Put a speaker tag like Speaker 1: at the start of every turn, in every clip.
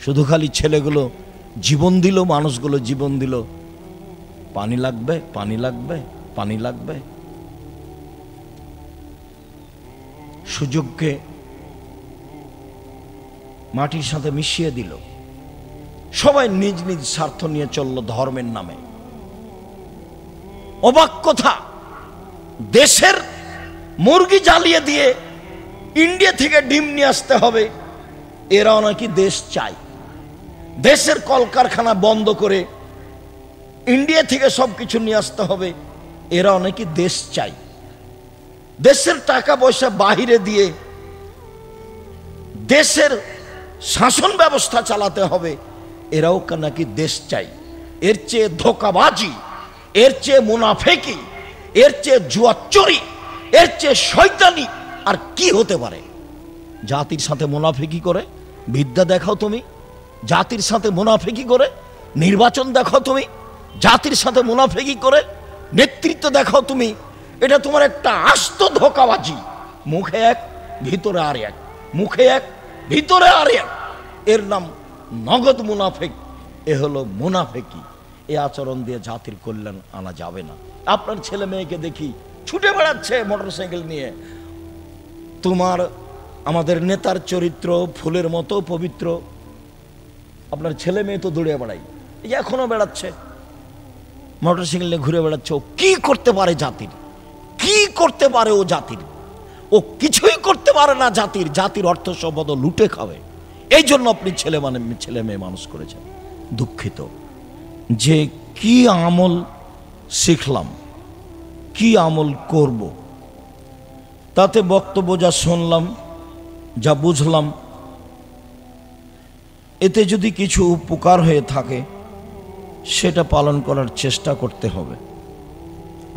Speaker 1: শুধু খালি ছেলেগুলো জীবন দিল, মানুষগুলো জীবন দিল, পানি লাগবে, পানি লাগবে, পানি লাগবে। সুযোগকে মাটির সাথে মিশিয়ে দিল। সবাই নিজ নিজ স্বার্থ নিয়ে চলল ধর্মের নামে। অবাক কথা, দেশের মুরগি জ্বালিয়ে দিয়ে ইন্ডিয়া থেকে ডিম নিয়ে আসতে হবে, এরাও নাকি দেশ চায়। দেশের কলকারখানা বন্ধ করে ইন্ডিয়া থেকে সবকিছু নিয়ে আসতে হবে, এরাও নাকি দেশ চায়। দেশের টাকা পয়সা বাহিরে দিয়ে দেশের শাসন ব্যবস্থা চালাতে হবে, এরাও নাকি দেশ চাই। এর চেয়ে ধোঁকাবাজি, এর চেয়ে মুনাফেকি, এর চেয়ে জুয়াচুরি, এর চেয়ে শয়তানি আর কি হতে পারে? জাতির সাথে মুনাফেকি করে বিদ্যা দেখাও তুমি, জাতির সাথে মুনাফেকি করে নির্বাচন দেখাও তুমি, জাতির সাথে মুনাফেকি করে নেতৃত্ব দেখাও তুমি। এটা তোমার একটা আস্ত ধোঁকাবাজি। মুখে এক, ভিতরে আর এক, মুখে এক, ভিতরে আর এক। এর নাম নগদ মুনাফেক। এ হলো মুনাফেকি। এ আচরণ দিয়ে জাতির কল্যাণ আনা যাবে না। আপনার ছেলে মেয়েকে দেখি ছুটে বেড়াচ্ছে মোটরসাইকেল নিয়ে। তোমার আমাদের নেতার চরিত্র ফুলের মতো পবিত্র, আপনার ছেলে মেয়ে তো দৌড়ে বেড়াই, এই এখনো বেড়াচ্ছে মোটরসাইকেল নিয়ে ঘুরে বেড়াচ্ছে। ও কি করতে পারে জাতির? কি করতে পারে ও জাতির? ও কিছুই করতে পারে না জাতির। জাতির অর্থ সম্পদ লুটে খাবে। এই জন্য আপনি ছেলে মেয়ে মানুষ করেছেন। দুঃখিত যে কি আমল শিখলাম, কি আমল করব, তাতে বক্তব্য যা শুনলাম, যা বুঝলাম, এতে যদি কিছু উপকার হয়ে থাকে সেটা পালন করার চেষ্টা করতে হবে।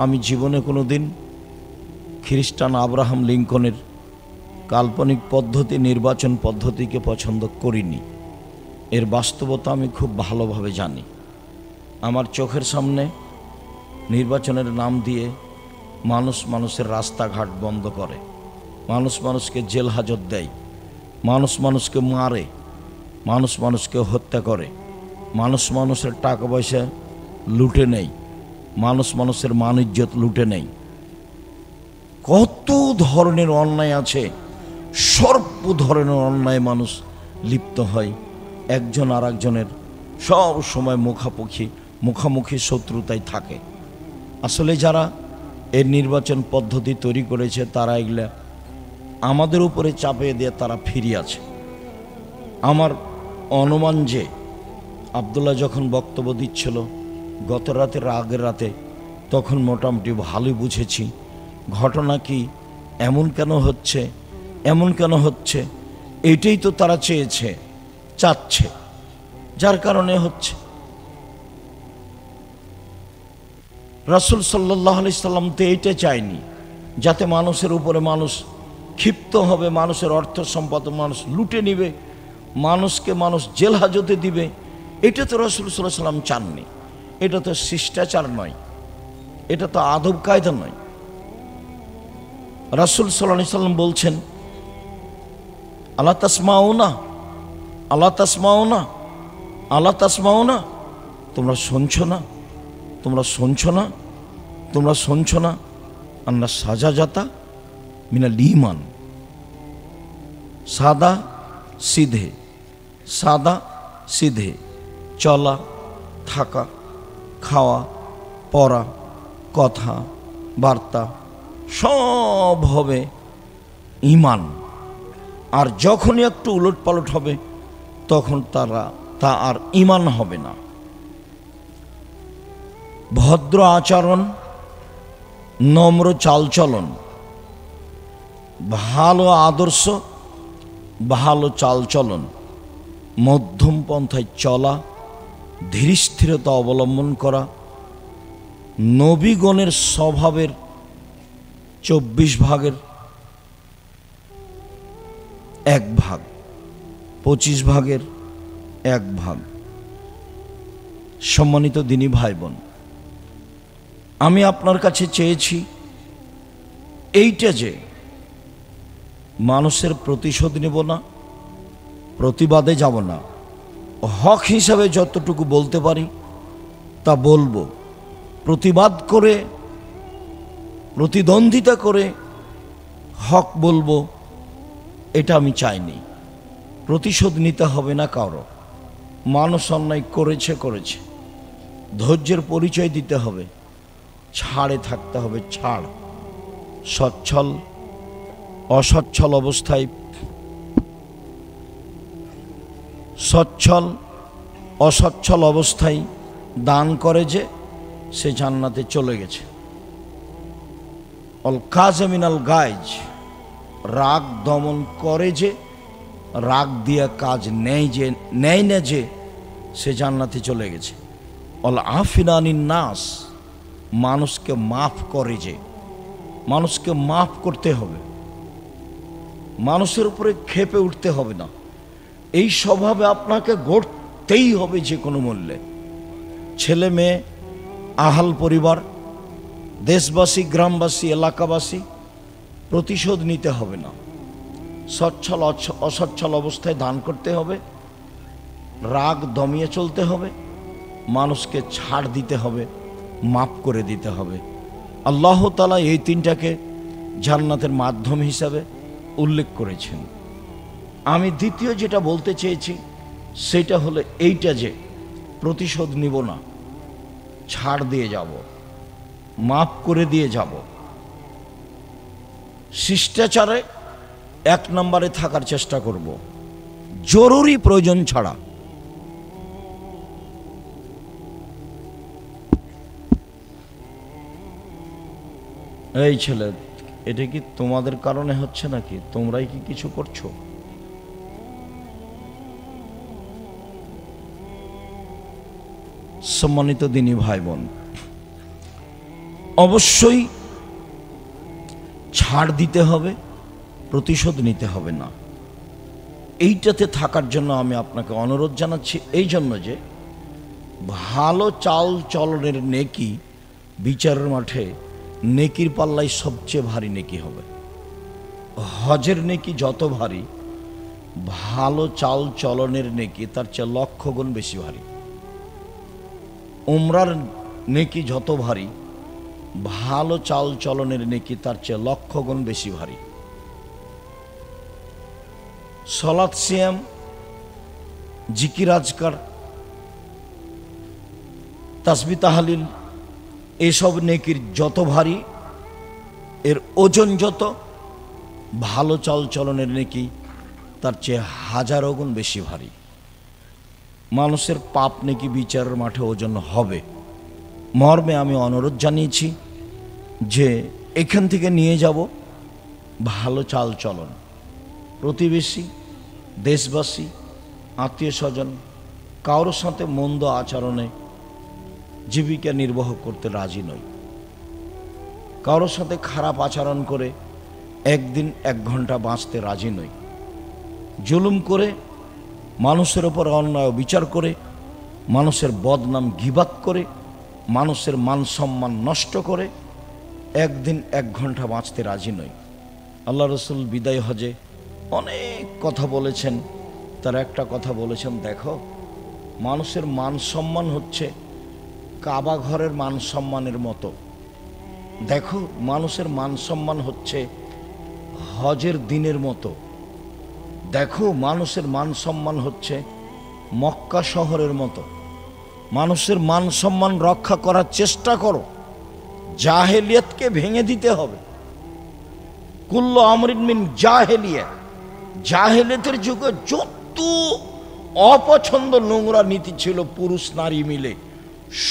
Speaker 1: আমি জীবনে কোনো দিন খ্রিস্টান আব্রাহাম লিঙ্কনের কাল্পনিক পদ্ধতি, নির্বাচন পদ্ধতিকে পছন্দ করিনি। এর বাস্তবতা আমি খুব ভালোভাবে জানি। আমার চোখের সামনে নির্বাচনের নাম দিয়ে মানুষের রাস্তাঘাট বন্ধ করে, মানুষকে জেল হাজত দেয়, মানুষকে মারে, মানুষকে হত্যা করে, মানুষের টাকা পয়সা লুটে নেয়, মানুষের মান ইজ্জত লুটে নেয়। কত ধরনের অন্যায় আছে, সর্ব ধরনের অন্যায় মানুষ লিপ্ত হয়। একজন আর একজনের সব সময় মুখামুখি শত্রুতায় থাকে। আসলে যারা এর নির্বাচন পদ্ধতি তৈরি করেছে তারা এগুলা আমাদের উপরে চাপিয়ে দিয়ে তারা ফিরে আছে। আমার অনুমান যে আব্দুল্লাহ যখন বক্তব্য দিচ্ছিল গত রাতের আগের রাতে, তখন মোটামুটি ভালোই বুঝেছি ঘটনা কি, এমন কেন হচ্ছে। এইটাই তো তারা চাচ্ছে, যার কারণে হচ্ছে। রাসূল সাল্লাল্লাহু আলাইহি সাল্লাম তো এইটা চায়নি, যাতে মানুষের উপরে মানুষ ক্ষিপ্ত হবে, মানুষের অর্থ সম্পদ মানুষ লুটে নিবে, মানুষকে জেল হাজতে দিবে। এটা তো রাসূল সাল্লাল্লাহু আলাইহি সাল্লাম চাননি। এটা তো শিষ্টাচার নয়, এটা তো আদব কায়দা নয়। রাসূল সাল্লাল্লাহু আলাইহি সাল্লাম বলছেন, আলা তাসমাউনা, তোমরা শুনছো না আন্না সাজাজাতা মিনাল ঈমান। সাদা সিধে চলা, থাকা, খাওয়া, পড়া, কথা বার্তা সব হবে ঈমান। আর যখনই একটু উলটপালট হবে তখন তা আর ঈমান হবে না। ভদ্র আচরণ, নম্র চালচলন, ভালো আদর্শ, ভালো চালচলন, মধ্যম পন্থায় চলা, ধীরস্থিরতা অবলম্বন করা, নবীগণের স্বভাবের 24 ভাগের 1 ভাগ, 25 ভাগের 1 ভাগ। সম্মানিত দিনী ভাই বোন, আমি আপনার কাছে চেয়েছি এইটা যে মানুষের প্রতিশোধ নেব না, প্রতিবাদে যাব না, হক হিসাবে যতটুকু বলতে পারি তা বলবো। প্রতিবাদ করে, প্রতিদ্বন্দ্বিতা করে হক বলবো, এটা আমি চাইনি। প্রতিশোধ নিতে হবে না কারো। মানুষ অন্যায় করেছে, ধৈর্যের পরিচয় দিতে হবে, ছাড়ে থাকতে হবে, ছাড়। অসচ্ছল অবস্থায়, অসচ্ছল অবস্থায় দান করে যে সে জান্নাতে চলে গেছে। অল কাজমিনাল গাইজ, রাগ দমন করে যে, রাগ দিয়া কাজ নেয় না যে সে জান্নাতে চলে গেছে। অল আফিনানিন নাস, মানুষকে মাফ করে যে, মানুষকে মাফ করতে হবে, মানুষের উপরে ক্ষেপে উঠতে হবে না। এই স্বভাবে আপনাকে গড়তেই হবে যে কোনো মূল্যে। ছেলে মেয়ে, আহাল পরিবার, দেশবাসী, গ্রামবাসী, এলাকাবাসী, প্রতিশোধ নিতে হবে না। অসচ্ছল অবস্থায় দান করতে হবে, রাগ দমিয়ে চলতে হবে, মানুষকে ছাড় দিতে হবে, মাফ করে দিতে হবে। আল্লাহ তাআলা এই তিনটাকে জান্নাতের মাধ্যম হিসাবে উল্লেখ করেছেন। আমি দ্বিতীয় যেটা বলতে চেয়েছি সেটা হলো এইটা, যে প্রতিশোধ নিব না, ছাড় দিয়ে যাব, মাফ করে দিয়ে যাব। শিষ্টাচারে 1 নম্বরে থাকার চেষ্টা করব, জরুরি প্রয়োজন ছাড়া। এই ছেলে, এটা কি তোমাদের কারণে হচ্ছে নাকি? তোমরাই কি কিছু করছো? সম্মানিত দিনী ভাই বোন, অবশ্যই ছাড় দিতে হবে, প্রতিশোধ নিতে হবে না। এইটাতে থাকার জন্য আমি আপনাকে অনুরোধ জানাচ্ছি, এই জন্য যে ভালো চাল চলনের নেকি বিচারের মাঠে নেকির পাল্লায় সবচেয়ে ভারী নেকি হবে। হজের নেকি যত ভারী, ভালো চাল চলনের নেকি তার চেয়ে 1,00,000 গুণ বেশি ভারী। উমরার নেকি যত ভারী, ভালো চাল চলনের নেকি তার চেয়ে 1,00,000 গুণ বেশি ভারী। সালাত, সিয়াম, জিকির আজকার, তাসবিহ তাহলিল, এসব নেকির যত ভারী, এর ওজন যত, ভালো চাল চলনের নেকি তার চেয়ে 1000 গুণ বেশি ভারী। মানুষের পাপ নেকি বিচারের মাঠে ওজন হবে। মর্মে আমি অনুরোধ জানিয়েছি যে এখান থেকে নিয়ে যাব ভালো চাল চলন। প্রতিবেশী, দেশবাসী, আত্মীয় স্বজন কারোর সাথে মন্দ আচরণে জীবিকা নির্বাহ করতে রাজি নই। কারোর সাথে খারাপ আচরণ করে একদিন 1 ঘন্টা বাঁচতে রাজি নই। জুলুম করে, মানুষের ওপর অন্যায় বিচার করে, মানুষের বদনাম গীবাত করে, মানুষের মান সম্মান নষ্ট করে একদিন 1 ঘন্টা বাঁচতে রাজি নই। আল্লাহ রসুল বিদায় হজে অনেক কথা বলেছেন, তার একটা কথা বলেছেন, দেখো মানুষের মান সম্মান হচ্ছে কাবা ঘরের মান সম্মানের মতো। দেখো মানুষের মান সম্মান হচ্ছে হজের দিনের মতো। দেখো মানুষের মান সম্মান হচ্ছে মক্কা শহরের মতো। মানুষের মান সম্মান রক্ষা করার চেষ্টা করো। জাহেলিয়াতকে ভেঙে দিতে হবে। কুল্লু আমরিন মিন জাহেলিয়া, জাহেলিয়াতের যুগে যত অপছন্দ নোংরা নীতি ছিল পুরুষ নারী মিলে,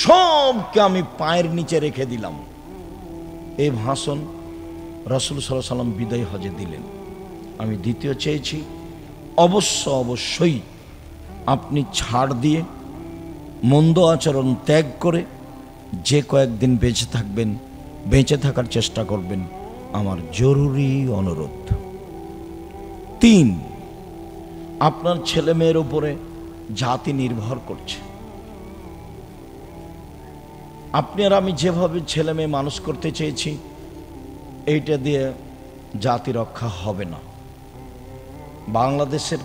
Speaker 1: সবকে আমি পায়ের নিচে রেখে দিলাম। এই ভাষণ রাসূল সাল্লাল্লাহু আলাইহি সাল্লাম বিদায় হজে দিলেন। আমি দ্বিতীয় চেয়েছি, অবশ্যই আপনি ছাড় দিয়ে, মন্দ আচরণ ত্যাগ করে যে কয়েকদিন বেঁচে থাকবেন, বেঁচে থাকার চেষ্টা করবেন, আমার জরুরি অনুরোধ। 3, আপনার ছেলে মেয়ের উপরে জাতি নির্ভর করছে। আপনি আর আমি যেভাবে ছেলে মেয়ে মানুষ করতে চেয়েছি, এইটা দিয়ে জাতি রক্ষা হবে না। বাংলাদেশের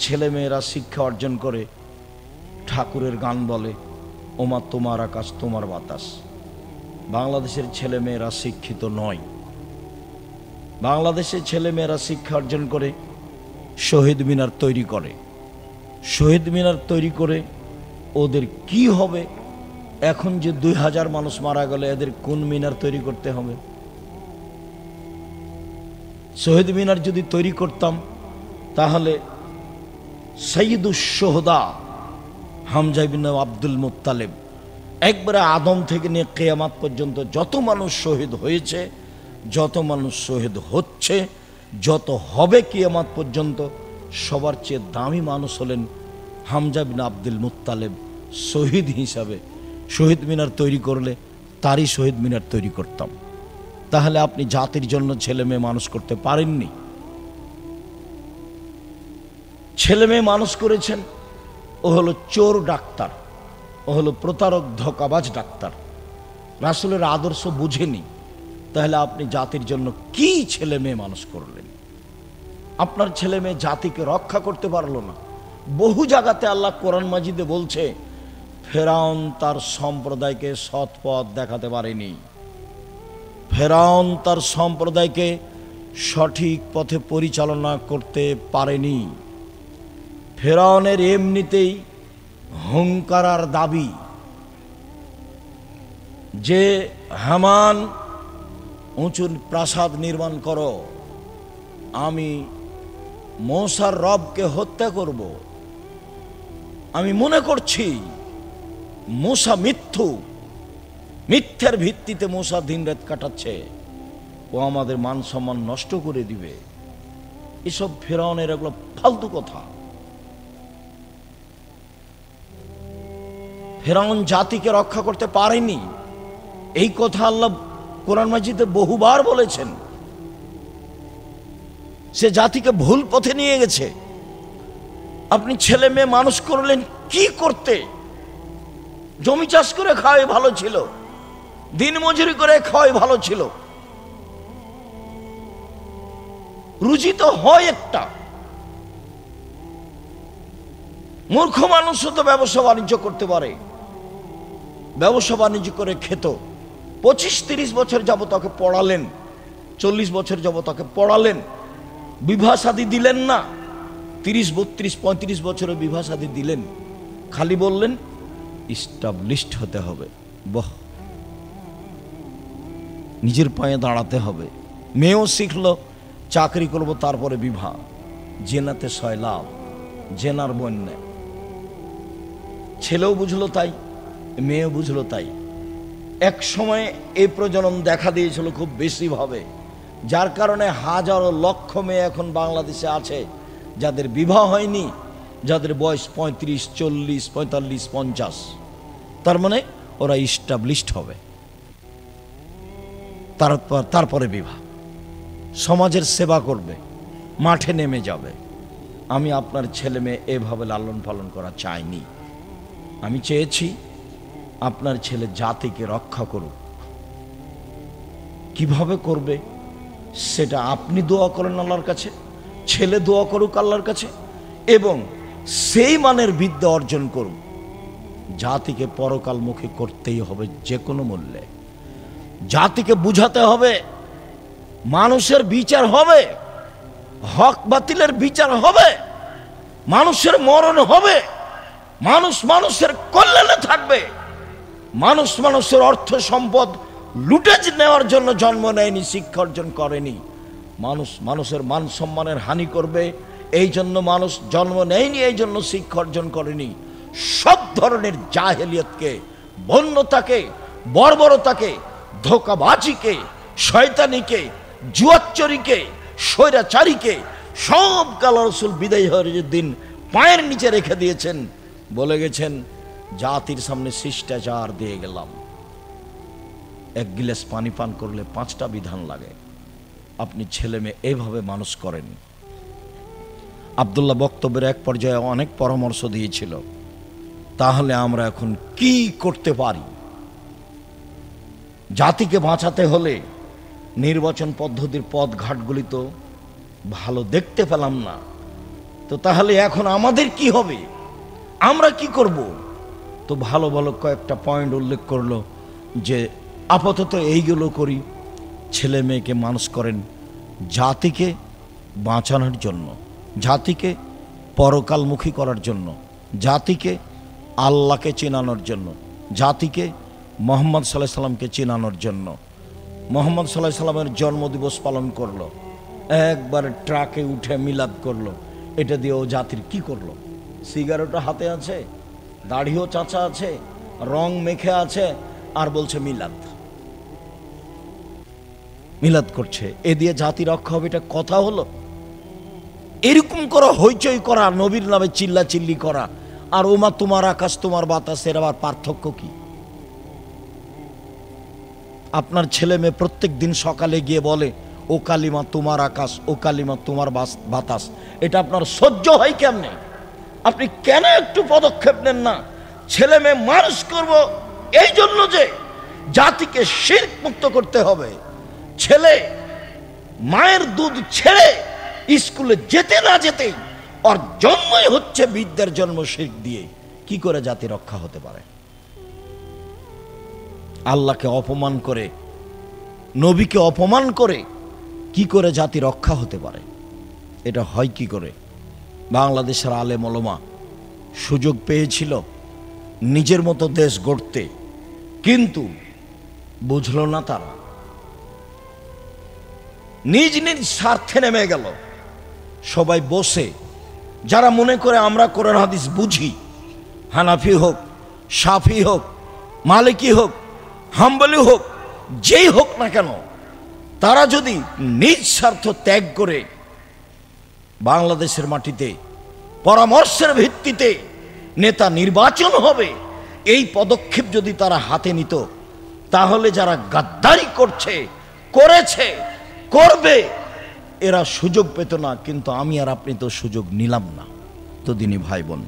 Speaker 1: ছেলে মেয়েরা শিক্ষা অর্জন করে ঠাকুরের গান বলে, ওমা তোমার আকাশ তোমার বাতাস। বাংলাদেশের ছেলেমেয়েরা শিক্ষিত নয়। বাংলাদেশের ছেলেমেয়েরা শিক্ষা অর্জন করে শহীদ মিনার তৈরি করে। শহীদ মিনার তৈরি করে ওদের কি হবে? এখন যে 2000 মানুষ মারা গেলে এদের কোন মিনার তৈরি করতে হবে? শহীদ মিনার যদি তৈরি করতাম তাহলে সৈয়দুস সোহদা হামজা ইবনে আব্দুল মুত্তালিব, একবারে আদম থেকে নিয়ে কিয়ামত পর্যন্ত যত মানুষ শহীদ হয়েছে, যত মানুষ শহীদ হচ্ছে, যত হবে কিয়ামত পর্যন্ত, সবার চেয়ে দামি মানুষ হলেন হামজা ইবনে আব্দুল মুত্তালিব। শহীদ হিসাবে শহীদ মিনার তৈরি করলে তারই শহীদ মিনার তৈরি করতাম। তাহলে আপনি জাতির জন্য ছেলে মেয়ে মানুষ করতে পারেননি। ছেলে মেয়ে মানুষ করেছেন, ও হলো চোর ডাক্তার, ও হলো প্রতারক ধোঁকাবাজ ডাক্তার, রাসূলের আদর্শ বুঝেনি। তাহলে আপনি জাতির জন্য কি ছেলে মেয়ে মানুষ করলেন? আপনার ছেলে মেয়ে জাতিকে রক্ষা করতে পারলো না। বহু জায়গাতে আল্লাহ কোরআন মাজিদে বলছে, ফেরাউন তার সম্প্রদায়কে সৎ পথ দেখাতে পারেনি, ফেরাউন তার সম্প্রদায়কে সঠিক পথে পরিচালনা করতে পারেনি। ফেরাউনের এমনিতেই হুঙ্কার আর দাবি যে হামান উঁচু প্রাসাদ নির্মাণ করো, আমি মূসার রবকে হত্যা করব। আমি মনে করছি মূসা মিথ্যার ভিত্তিতে মূসা দিনরাত কাটাচ্ছে, ও আমাদের মান সম্মান নষ্ট করে দিবে। এসব ফেরাউনের এগুলো ফালতু কথা। ফেরাউন জাতিকে রক্ষা করতে পারেনি, এই কথা আল্লাহ কোরআন মাজিদে বহুবার বলেছেন। সে জাতিকে ভুল পথে নিয়ে গেছে। আপনি ছেলে মেয়ে মানুষ করলেন কি করতে? জমি চাষ করে খাওয়াই ভালো ছিল, দিন মজুরি করে খাওয়াই ভালো ছিল। রুজি তো হয় একটা। মূর্খ মানুষও তো ব্যবসা বাণিজ্য করতে পারে, ব্যবসা বাণিজ্য করে খেত। 25-30 বছর যাবত তাকে পড়ালেন, 40 বছর যাবত তাকে পড়ালেন, বিবাহ শাদী দিলেন না। 30-32-35 বছরে বিবাহ শাদী দিলেন, খালি বললেন ইস্টাবলিশড হতে হবে। বাহ, নিজের পায়ে দাঁড়াতে হবে। মেয়েও শিখলো চাকরি করব, তারপরে বিবাহ। জেনাতে সয়লাভ, জেনার বন্যা। ছেলেও বুঝলো তাই, মেয়েও বুঝলো তাই। এক সময় এই প্রজনন দেখা দিয়েছিল খুব বেশি ভাবে, যার কারণে হাজারো লক্ষ মেয়ে এখন বাংলাদেশে আছে যাদের বিবাহ হয়নি, যাদের বয়স 35, 40, 45, 50। তার মানে ওরা ইস্টাবলিশড হবে, তারপরে বিবাহ। সমাজের সেবা করবে, মাঠে নেমে যাবে। আমি আপনার ছেলে মেয়ে এভাবে লালন পালন করা চাইনি। আমি চেয়েছি আপনার ছেলে জাতিকে রক্ষা করুক। কিভাবে করবে সেটা আপনি দোয়া করেন আল্লাহর কাছে, ছেলে দোয়া করুক আল্লাহর কাছে, এবং সেই মানের বিদ্যা অর্জন করুক। জাতিকে পরকালমুখী করতেই হবে যে কোনো মূল্যে। জাতিকে বুঝাতে হবে মানুষের বিচার হবে, হক বাতিলের বিচার হবে, মানুষের মরণ হবে, মানুষ মানুষের কল্যাণে থাকবে। মানুষ মানুষের অর্থ সম্পদ লুটে নেওয়ার জন্য জন্ম নেয়নি, শিক্ষা অর্জন করেনি। মানুষ মানুষের মান সম্মানের হানি করবে এই জন্য মানুষ জন্ম নেয়নি, এই জন্য শিক্ষা অর্জন করেনি। সব ধরনের জাহেলিয়তকে, বন্যতাকে, বর্বরতাকে, ধোঁকাবাজিকে, শয়তানিকে, জুয়াচ্চরিকে, স্বৈরাচারীকে সব আল্লাহ রাসূল বিদায় হওয়ার দিন পায়ের নিচে রেখে দিয়েছেন, বলে গেছেন জাতির সামনে শিষ্টাচার দিয়ে গেলাম। এক গিলাস পানি পান করলে 5টা বিধান লাগে। আপনি ছেলে মেয়ে এইভাবে মানুষ করেন। আব্দুল্লাহ বক্তব্যের এক পর্যায়ে অনেক পরামর্শ দিয়েছিল। তাহলে আমরা এখন কি করতে পারি? জাতিকে বাঁচাতে হলে নির্বাচন পদ্ধতির পথঘাটগুলি তো ভালো দেখতে পেলাম না। তো তাহলে এখন আমাদের কি হবে? আমরা কি করব? তো ভালো ভালো কয়েকটা পয়েন্ট উল্লেখ করলো যে আপাতত এইগুলো করি। ছেলে মেয়েকে মানুষ করেন জাতিকে বাঁচানোর জন্য, জাতিকে পরকালমুখী করার জন্য, জাতিকে আল্লাহকে চেনানোর জন্য, জাতিকে মোহাম্মদ সাল্লাল্লাহু আলাইহি সাল্লামকে চেনানোর জন্য। মোহাম্মদ সাল্লাল্লাহু আলাইহি সাল্লামের জন্মদিবস পালন করলো, একবার ট্রাকে উঠে মিলাদ করলো। এটা দিয়ে ও জাতির কি করলো? সিগারেটও হাতে আছে, দাড়িও চাচা আছে, রং মেখে আছে, আর বলছে মিলাদ মিলাদ করছে। এ দিয়ে জাতি রক্ষা হবে? এটা কথা হলো? এরকম করা, হইচই করা, নবীর নামে চিল্লা চিল্লি করা, আর ওমা তোমার আকাশ তোমার বাতাসের আবার পার্থক্য কি? আপনার ছেলে মেয়ে প্রত্যেক দিন সকালে গিয়ে বলে ও কালিমা তোমার আকাশ, ও কালিমা তোমার বাতাস, এটা আপনার সহ্য হয় কেমনে? আপনি কেন একটু পদক্ষেপ নেন না? ছেলে মেয়ে মানুষ করব এই জন্য যে জাতিকে শিরক মুক্ত করতে হবে। ছেলে মায়ের দুধ ছেড়ে স্কুলে যেতে না যেতেই ওর জন্মই হচ্ছে বিদ্যার জন্ম শিরক দিয়ে। কি করে জাতি রক্ষা হতে পারে? আল্লাহকে অপমান করে, নবীকে অপমান করে কি করে জাতি রক্ষা হতে পারে? এটা হয় কি করে? বাংলাদেশের আলেম ওলামা সুযোগ পেয়েছিল নিজের মতো দেশ গড়তে, কিন্তু বুঝলো না তারা, নিজ নিজ স্বার্থে নেমে গেল। সবাই বসে, যারা মনে করে আমরা কোরআন হাদিস বুঝি, হানাফি হোক, শাফি হোক, মালিকি হোক, হাম্বলি হোক, যেই হোক না কেন, তারা যদি নিজ স্বার্থ ত্যাগ করে বাংলাদেশের মাটিতে পরামর্শের ভিত্তিতে নেতা নির্বাচন হবে, এই পদক্ষেপ যদি তারা হাতে নিত, তাহলে যারা গাদ্দারি করছে, করেছে, করবে, এরা সুযোগ পেত না। কিন্তু আমি আর আপনি তো সুযোগ নিলাম না। তো দিনী ভাই বোন,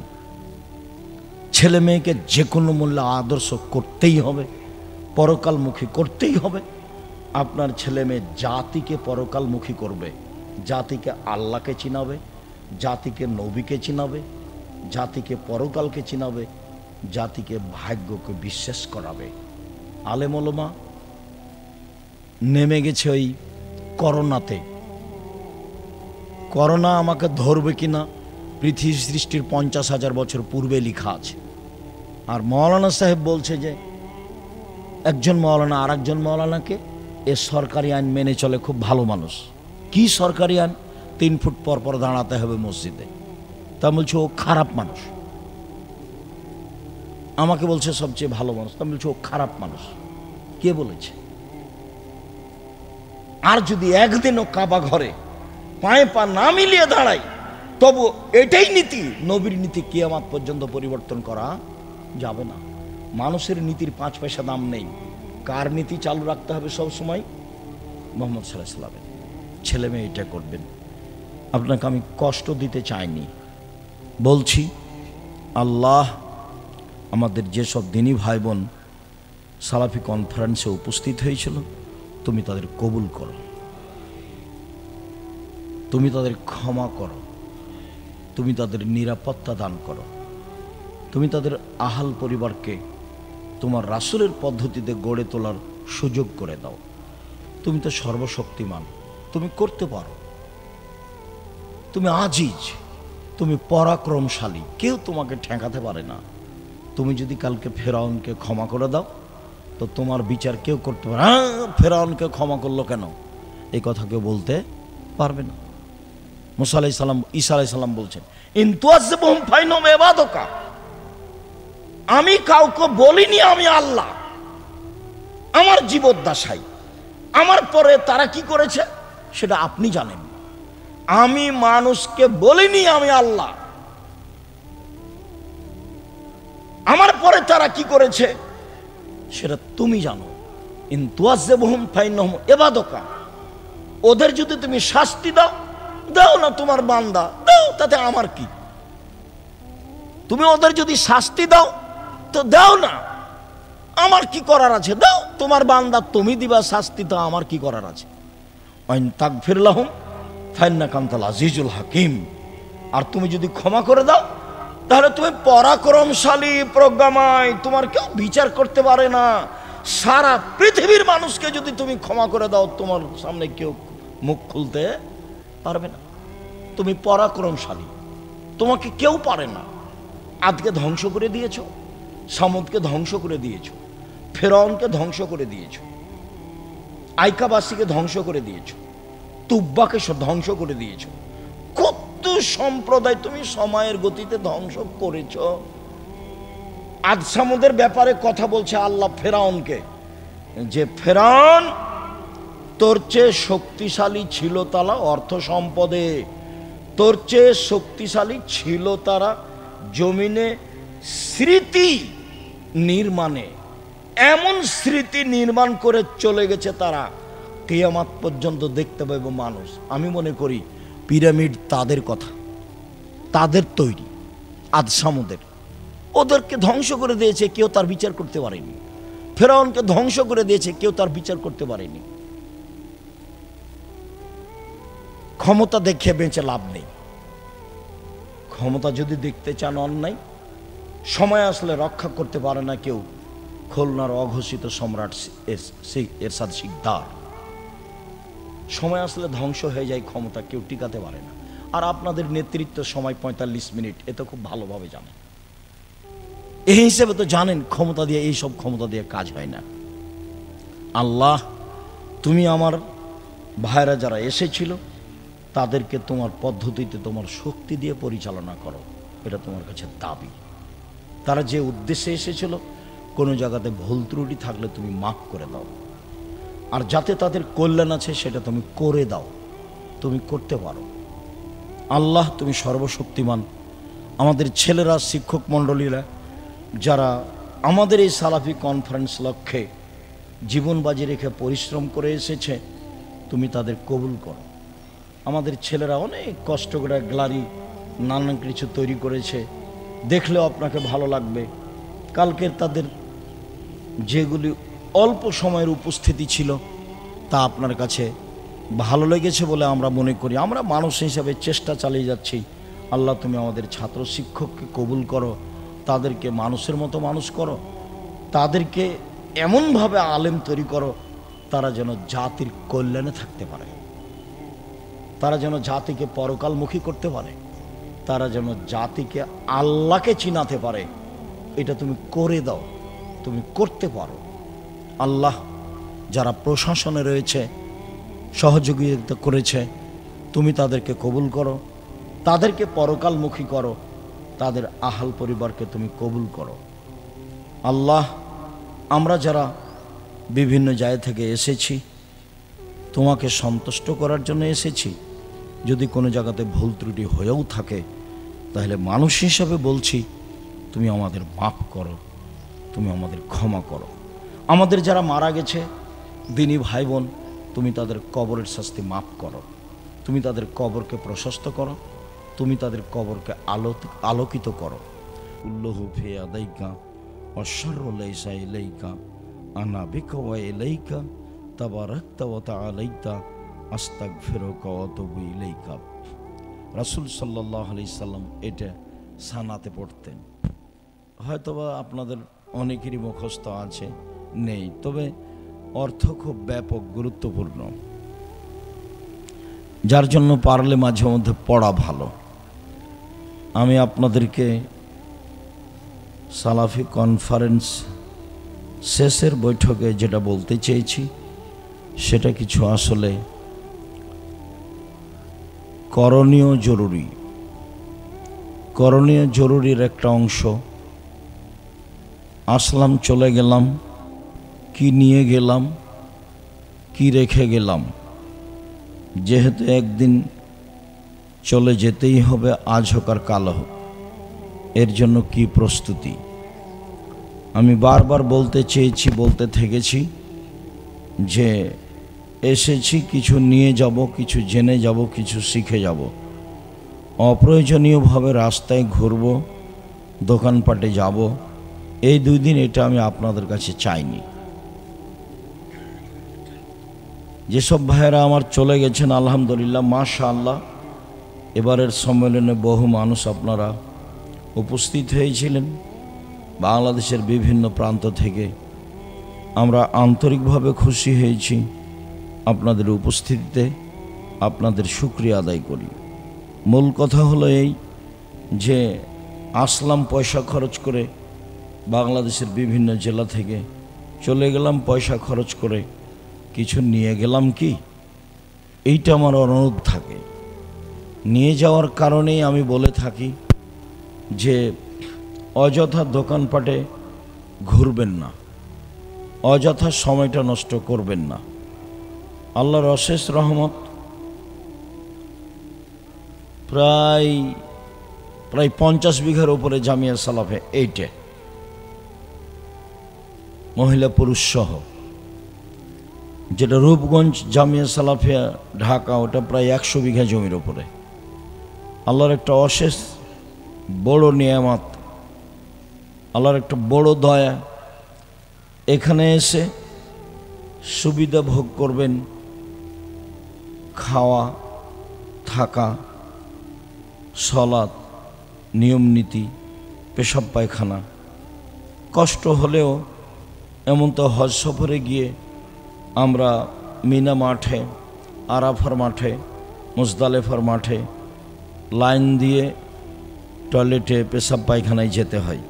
Speaker 1: ছেলে মেয়েকে যে কোনো মূল্যে আদর্শ করতেই হবে, পরকালমুখী করতেই হবে। আপনার ছেলে মেয়ে জাতিকে পরকালমুখী করবে, জাতিকে আল্লাহকে চিনাবে, জাতিকে নবীকে চিনাবে, জাতিকে পরকালকে চিনাবে, জাতিকে ভাগ্যকে বিশ্বাস করাবে। আলেম ওলামা নেমে গেছে ওই করোনাতে। করোনা আমাকে ধরবে কিনা পৃথিবী সৃষ্টির 50,000 বছর পূর্বে লেখা আছে। আর মৌলানা সাহেব বলছে যে একজন মৌলানা আর একজন মৌলানাকে এ সরকারি আইন মেনে চলে, খুব ভালো মানুষ। কি সরকারি আইন? 3 ফুট পর পর দাঁড়াতে হবে মসজিদে। তা বলছে ও খারাপ মানুষ। আমাকে বলছে সবচেয়ে ভালো মানুষ, তা বলছে ও খারাপ মানুষ। কে বলেছে? আর যদি একদিনও কাবা ঘরে পায়ে পা না মিলিয়ে দাঁড়াই, তবু এটাই নীতি, নবীর নীতি কিয়ামত পর্যন্ত পরিবর্তন করা যাবে না। মানুষের নীতির 5 পয়সা দাম নেই। কার নীতি চালু রাখতে হবে সব সময়? মুহাম্মদ সাল্লাল্লাহু আলাইহি ওয়াসাল্লামের। ছেলে মেয়ে এটা করবেন। আপনাকে আমি কষ্ট দিতে চাইনি, বলছি আল্লাহ আমাদের যেসব দিনী ভাই বোন সালাফি কনফারেন্সে উপস্থিত হয়েছিল, তুমি তাদের কবুল করো, তুমি তাদের ক্ষমা করো, তুমি তাদের নিরাপত্তা দান করো, তুমি তাদের আহাল পরিবারকে তোমার রাসূলের পদ্ধতিতে গড়ে তোলার সুযোগ করে দাও। তুমি তো সর্বশক্তিমান, তুমি করতে পারো, তুমি আজিজ, তুমি পরাক্রমশালী, কেউ তোমাকে ঠেকাতে পারে না। তুমি যদি কালকে ফেরাউনকে ক্ষমা করে দাও, তো তোমার বিচার কেউ করতে পারে না। ফেরাউনকে ক্ষমা করলো কেন? এই কথা কেউ বলতে পারবে না। মুসা আলাইহিস সালাম, ঈসা আলাইহিস সালাম বলছেন ইন তুআযযিবহুম ফাইনহুম ইবাদুকা, আমি কাউকে বলিনি আমি আল্লাহ, আমার জীবদ্দশাই, আমার পরে তারা কি করেছে সেটা আপনি জানেন। আমি মানুষকে বলিনি আমি আল্লাহ, আমার পরে তারা কি করেছে সেটা তুমি জানো। ইন তুআযযিবহুম ফাইনহুম ইবাদুকা, ওদের যদি তুমি শাস্তি দাও, দাও না, তোমার বান্দা, দাও, তাতে আমার কি? তুমি ওদের যদি শাস্তি দাও তো দাও না, আমার কি করার আছে? দাও, তোমার বান্দা, তুমি দিবা শাস্তি, তো আমার কি করার আছে? ওয়াইন তাগফির লাহুম ফাইন্নাকা আনতাল আজিজুল হাকিম, আর তুমি যদি ক্ষমা করে দাও তাহলে তুমি পরাক্রমশালী, প্রজ্ঞাময়, তোমার কেউ বিচার করতে পারে না। সারা পৃথিবীর মানুষকে যদি তুমি ক্ষমা করে দাও, তোমার সামনে কেউ মুখ খুলতে পারবে না। তুমি পরাক্রমশালী, তোমাকে কেউ পারে না। আজকে ধ্বংস করে দিয়েছ, সামুদকে ধ্বংস করে দিয়েছ, ফেরাউনকে ধ্বংস করে দিয়েছ, আইকাবাসীকে ধ্বংস করে দিয়েছ, তুব্বাকে ধ্বংস করে দিয়েছ। কত সম্প্রদায় তুমি সময়ের গতিতে ধ্বংস করেছ। আজ সামুদের ব্যাপারে কথা বলছে আল্লাহ ফেরাউনকে, যে ফেরাউন তোর চেয়ে শক্তিশালী ছিল তারা অর্থ সম্পদে, তোর চেয়ে শক্তিশালী ছিল তারা জমিনে স্মৃতি নির্মাণে। এমন স্মৃতি নির্মাণ করে চলে গেছে তারা, কিয়ামত পর্যন্ত দেখতে পাইব মানুষ। আমি মনে করি পিরামিড তাদের কথা, তাদের তৈরি, আজ সামুদের। ওদেরকে ধ্বংস করে দিয়েছে, কেউ তার বিচার করতে পারেনি। ফেরাউনকে ধ্বংস করে দিয়েছে, কেউ তার বিচার করতে পারেনি। ক্ষমতা দেখে বেঁচে লাভ নেই। ক্ষমতা যদি দেখতে চান অন্যায়, সময় আসলে রক্ষা করতে পারে না কেউ। খুলনার অঘোষিত সম্রাট এরশাদ শিকদার, সময় আসলে ধ্বংস হয়ে যায়, ক্ষমতা কেউ টিকাতে পারে না। আর আপনাদের নেতৃত্ব সময় 45 মিনিট, এ তো খুব ভালোভাবে জানেন। এই হিসেবে তো জানেন ক্ষমতা দিয়ে, এইসব ক্ষমতা দিয়ে কাজ হয় না। আল্লাহ, তুমি আমার ভাইরা যারা এসেছিল তাদেরকে তোমার পদ্ধতিতে, তোমার শক্তি দিয়ে পরিচালনা করো, এটা তোমার কাছে দাবি। তারা যে উদ্দেশ্যে এসেছিল, কোনো জায়গাতে ভুল ত্রুটি থাকলে তুমি মাফ করে দাও, আর যাতে তাদের কল্যাণ আছে সেটা তুমি করে দাও। তুমি করতে পারো আল্লাহ, তুমি সর্বশক্তিমান। আমাদের ছেলেরা, শিক্ষক মণ্ডলীরা যারা আমাদের এই সালাফি কনফারেন্স লক্ষ্যে জীবন বাজি রেখে পরিশ্রম করে এসেছে, তুমি তাদের কবুল করো। আমাদের ছেলেরা অনেক কষ্ট করে গ্লারি নানান কিছু তৈরি করেছে, দেখলেও আপনাকে ভালো লাগবে। কালকের তাদের যেগুলি অল্প সময়ের উপস্থিতি ছিল, তা আপনার কাছে ভালো লেগেছে বলে আমরা মনে করি। আমরা মানুষ হিসাবে চেষ্টা চালিয়ে যাচ্ছি। আল্লাহ, তুমি আমাদের ছাত্র শিক্ষককে কবুল করো, তাদেরকে মানুষের মতো মানুষ করো, তাদেরকে এমনভাবে আলেম তৈরি করো তারা যেন জাতির কল্যাণে থাকতে পারে, তারা যেন জাতিকে পরকালমুখী করতে পারে, তারা যেন জাতিকে আল্লাহকে চিনাতে পারে। এটা তুমি করে দাও, তুমি করতে পারো। আল্লাহ, যারা প্রশাসনে রয়েছে, সহযোগিতা করেছে, তুমি তাদেরকে কবুল করো, তাদেরকে পরকালমুখী করো, তাদের আহাল পরিবারকে তুমি কবুল করো। আল্লাহ, আমরা যারা বিভিন্ন জায়গা থেকে এসেছি, তোমাকে সন্তুষ্ট করার জন্য এসেছি, যদি কোনো জায়গাতে ভুল ত্রুটি হয়েও থাকে, তাহলে মানুষ হিসাবে বলছি, তুমি আমাদের মাফ করো, তুমি আমাদের ক্ষমা করো। আমাদের যারা মারা গেছে দিনী ভাই বোন, তুমি তাদের কবরের শাস্তি মাফ করো, তুমি তাদের কবরকে প্রশস্ত করো, তুমি তাদের কবরকে আলোকিত করো। উল্লাহু ফি আদাইকা ওয়াশাররু লাইসা ইলাইকা আনা বিকা ওয়া ইলাইকা তাবারাকতা ওয়া তাআলাইতা আস্তাগফিরুকা ওয়া আতুবু ইলাইকা। রাসূল সাল্লাল্লাহু আলাইহি সাল্লাম এটা সানাতে পড়তেন। হয়তোবা আপনাদের অনেকেরই মুখস্থ আছে, নেই, তবে অর্থ খুব ব্যাপক, গুরুত্বপূর্ণ, যার জন্য পারলে মাঝে মধ্যে পড়া ভালো। আমি আপনাদেরকে সালাফি কনফারেন্স শেষের বৈঠকে যেটা বলতে চেয়েছি, সেটা কিছু আসলে করণীয় জরুরি। করণীয় জরুরির একটা অংশ। আসলাম, চলে গেলাম, কি নিয়ে গেলাম, কি রেখে গেলাম। যেহেতু একদিন চলে যেতেই হবে, আজ হোক আর কাল হোক, এর জন্য কি প্রস্তুতি। আমি বারবার বলতে চেয়েছি, বলতে থেকেছি যে এসেছি কিছু নিয়ে যাব, কিছু জেনে যাব, কিছু শিখে যাব। অপ্রয়োজনীয়ভাবে রাস্তায় ঘুরব, দোকানপাটে যাব, এই 2 দিন এটা আমি আপনাদের কাছে চাইনি। যেসব ভাইয়েরা আমার চলে গেছেন, আলহামদুলিল্লাহ, মাশাআল্লাহ, এবারের সম্মেলনে বহু মানুষ আপনারা উপস্থিত হয়েছিলেন। বাংলাদেশের বিভিন্ন প্রান্ত থেকে আমরা আন্তরিকভাবে খুশি হয়েছি আপনাদের উপস্থিতিতে। আপনাদের শুকরিয়া আদায় করি। মূল কথা হলো এই যে আসলাম পয়সা খরচ করে, বাংলাদেশের বিভিন্ন জেলা থেকে চলে গেলাম পয়সা খরচ করে, কিছু নিয়ে গেলাম কি? এইটা আমার অনুরোধ থাকে। নিয়ে যাওয়ার কারণেই আমি বলে থাকি যে অযথা দোকানপাটে ঘুরবেন না, অযথা সময়টা নষ্ট করবেন না। আল্লাহর অশেষ রহমত, প্রায় 50 বিঘার উপরে জামিয়া সালাফে, এইটে মহিলা পুরুষ সহ, যেটা রূপগঞ্জ জামিয়া সালাফিয়া ঢাকা, ওটা প্রায় 100 বিঘা জমির উপরে। আল্লাহর একটা অশেষ বড় নিয়ামত, আল্লাহর একটা বড় দয়া। এখানে এসে সুবিধা ভোগ করবেন, খাওয়া, থাকা, সলাৎ, নিয়ম নীতি, পেশাব পায়খানা। কষ্ট হলেও, এমন তো হজ সফরে গিয়ে আমরা মিনা মাঠে, আরাফার মাঠে, মুজদালেফার মাঠে লাইন দিয়ে টয়লেটে, পেশাব পায়খানায় যেতে হয়।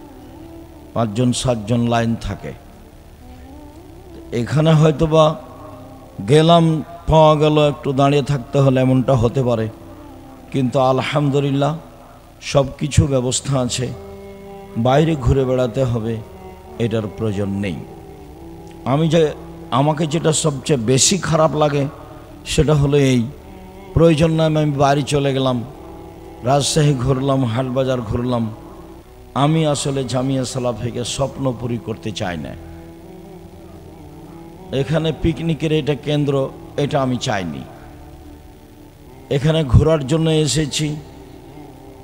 Speaker 1: 5-7 জন লাইন থাকে। এখানে হয়তোবা গেলাম, পাওয়া গেল একটু দাঁড়িয়ে থাকতে হলে, এমনটা হতে পারে। কিন্তু আলহামদুলিল্লাহ সব কিছু ব্যবস্থা আছে। বাইরে ঘুরে বেড়াতে হবে এটার প্রয়োজন নেই। আমাকে যেটা সবচেয়ে বেশি খারাপ লাগে সেটা হলো এই, প্রয়োজন না আমি বাড়ি চলে গেলাম, রাজশাহী ঘুরলাম, হাটবাজার ঘুরলাম। আমি আসলে জামিয়া সালাফিকে স্বপ্নপুরী করতে চাই না। এখানে পিকনিকের এটা কেন্দ্র, এটা আমি চাইনি। এখানে ঘোরার জন্য এসেছি,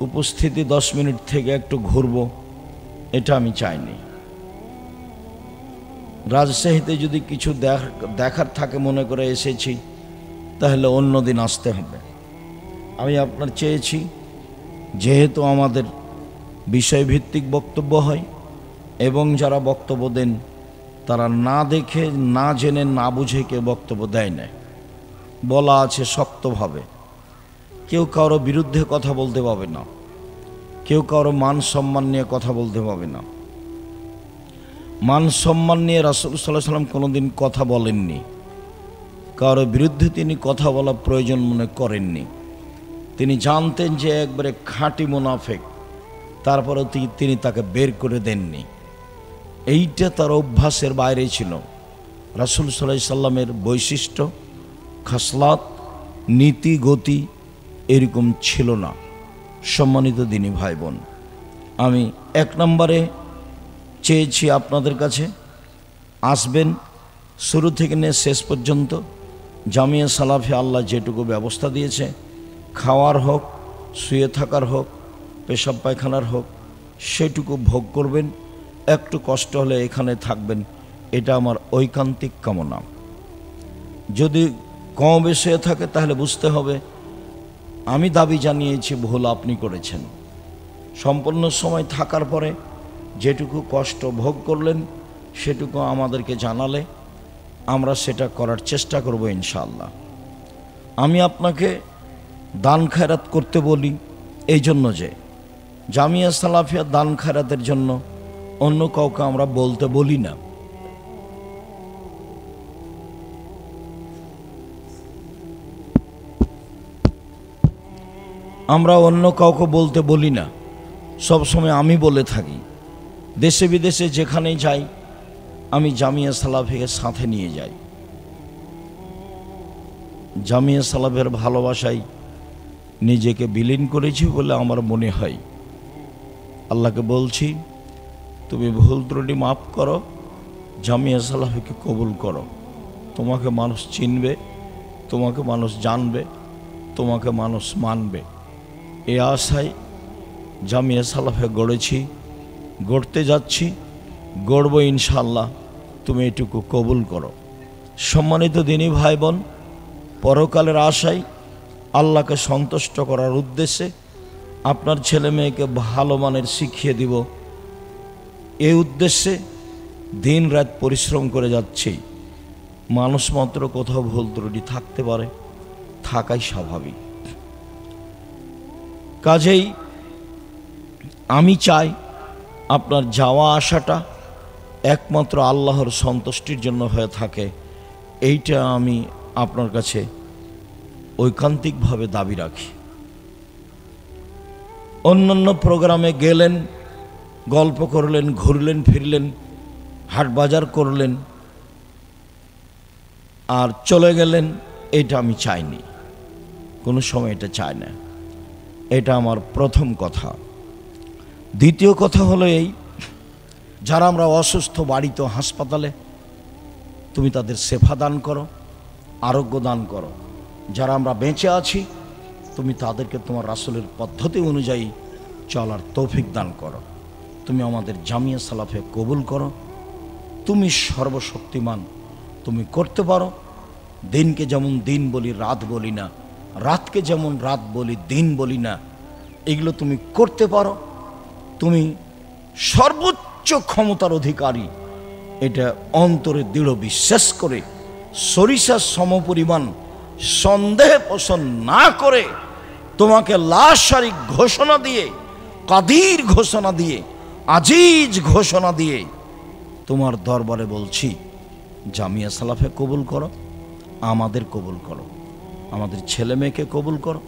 Speaker 1: উপস্থিতি 10 মিনিট থেকে একটু ঘুরবো, এটা আমি চাইনি। রাজশাহীতে যদি কিছু দেখার থাকে মনে করে এসেছি, তাহলে অন্য দিন আসতে হবে। আমি আপনার চেয়েছি, যেহেতু আমাদের বিষয়ভিত্তিক বক্তব্য হয় এবং যারা বক্তব্য দেন তারা না দেখে, না জেনে, না বুঝে কেউ বক্তব্য দেয় না। বলা আছে শক্তভাবে, কেউ কারো বিরুদ্ধে কথা বলতে পাবে না, কেউ কারো মান সম্মান নিয়ে কথা বলতে পাবে না। মান সম্মান নিয়ে রাসূল সাল্লাল্লাহু আলাইহি ওয়াসাল্লাম কোনোদিন কথা বলেননি। কারো বিরুদ্ধে তিনি কথা বলা প্রয়োজন মনে করেননি। তিনি জানতেন যে একবারে খাঁটি মুনাফিক, তারপরেও তিনি তাকে বের করে দেননি। এইটা তার অভ্যাসের বাইরে ছিল। রাসূল সাল্লাল্লাহু আলাইহি সাল্লামের বৈশিষ্ট্য, খাসলাত, নীতি, গতি এরকম ছিল না। সম্মানিত দিনী ভাই বোন, আমি 1 নম্বরে চেয়েছি আপনাদের কাছে আসবেন, শুরু থেকে নিয়ে শেষ পর্যন্ত জামিয়া সালাফি আল্লাহ যেটুকু ব্যবস্থা দিয়েছে, খাওয়ার হোক, শুয়ে থাকার হোক, পেশাব পায়খানার হোক, সেটুকু ভোগ করবেন। একটু কষ্ট হলে এখানে থাকবেন, এটা আমার ঐকান্তিক কামনা। যদি কম বেশি হয়ে থাকে তাহলে বুঝতে হবে আমি দাবি জানিয়েছি, ভুল আপনি করেছেন। সম্পূর্ণ সময় থাকার পরে যেটুকু কষ্ট ভোগ করলেন সেটুকু আমাদেরকে জানালে আমরা সেটা করার চেষ্টা করব ইনশাআল্লাহ। আমি আপনাকে দান খায়রাত করতে বলি এই জন্য যে জামিয়া সালাফিয়া দান খায়রাতের জন্য অন্য কাউকে আমরা বলতে বলি না। আমরা অন্য কাউকে বলতে বলি না, সবসময় আমি বলে থাকি। দেশে বিদেশে যেখানেই যাই আমি জামিয়া সালাফিকে সাথে নিয়ে যাই। জামিয়া সালাফের ভালোবাসায় নিজেকে বিলীন করেছি বলে আমার মনে হয়। আল্লাহকে বলছি, তুমি ভুল ত্রুটি মাফ করো, জামিয়া সালাফিকে কবুল করো। তোমাকে মানুষ চিনবে, তোমাকে মানুষ জানবে, তোমাকে মানুষ মানবে। এ আশায় জামিয়া সালাফে গড়েছি, গড়তে যাচ্ছি, গড়ব ইনশাআল্লাহ। তুমি এটুকু কবুল করো। সম্মানিত দিনী ভাই বোন, পরকালের আশায় আল্লাহকে সন্তুষ্ট করার উদ্দেশ্যে আপনার ছেলে মেয়েকে ভালো মানের শিখিয়ে দিব, এই উদ্দেশ্যে দিন রাত পরিশ্রম করে যাচ্ছি। মানুষ মাত্র কোথাও ভুল ত্রুটি থাকতে পারে, থাকাই স্বাভাবিক। কাজেই আমি চাই আপনার যাওয়া আসাটা একমাত্র আল্লাহর সন্তুষ্টির জন্য হয়ে থাকে, এইটা আমি আপনার কাছে ঐকান্তিকভাবে দাবি রাখি। অন্যান্য প্রোগ্রামে গেলেন, গল্প করলেন, ঘুরলেন ফিরলেন, হাট বাজার করলেন আর চলে গেলেন, এটা আমি চাইনি, কোনো সময় এটা চাই না। এটা আমার প্রথম কথা। দ্বিতীয় কথা হলো এই, যারা আমরা অসুস্থ বাড়িতে হাসপাতালে, তুমি তাদের সেবা দান করো, আরোগ্য দান করো। যারা আমরা বেঁচে আছি, তুমি তাদেরকে তোমার রাসূলের পদ্ধতি অনুযায়ী চলার তৌফিক দান করো। তুমি আমাদের জামিয়া সালাফে কবুল করো। তুমি সর্বশক্তিমান, তুমি করতে পারো। দিনকে যেমন দিন বলি, রাত বলি না, রাতকে যেমন রাত বলি, দিন বলি না, এগুলো তুমি করতে পারো। তুমি সর্বোচ্চ ক্ষমতার অধিকারী, এটা অন্তরে দৃঢ় বিশ্বাস করে সরিষার সমপরিমাণ সন্দেহ পোষণ না করে তোমাকে লা শারিক ঘোষণা দিয়ে, কাদির ঘোষণা দিয়ে, আজিজ ঘোষণা দিয়ে তোমার দরবারে বলছি, জামিয়া সালাফে কবুল করো, আমাদের কবুল করো, আমাদের ছেলে মেয়েকে কবুল করো,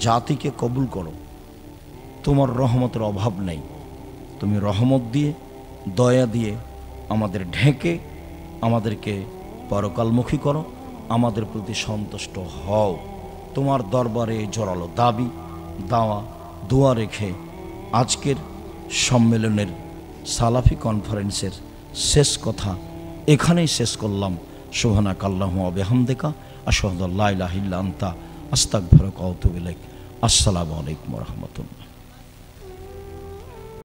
Speaker 1: জাতিকে কবুল করো। তোমার রহমতের অভাব নেই। তুমি রহমত দিয়ে, দয়া দিয়ে আমাদের ঢেকে আমাদেরকে পরকালমুখী করো, আমাদের প্রতি সন্তুষ্ট হও। তোমার দরবারে জোরালো দাবি, দাওয়া, দোয়া রেখে আজকের সম্মেলনের সালাফি কনফারেন্সের শেষ কথা এখানেই শেষ করলাম। সুবহানাকাল্লাহু ওয়া বিহামদিকা আশহাদু আল্লা ইলাহা ইল্লা আনতা আস্তাগফিরুকা ওয়া আতুবু ইলাইক। আসসালামু আলাইকুম ওয়া রাহমাতুল্লাহ।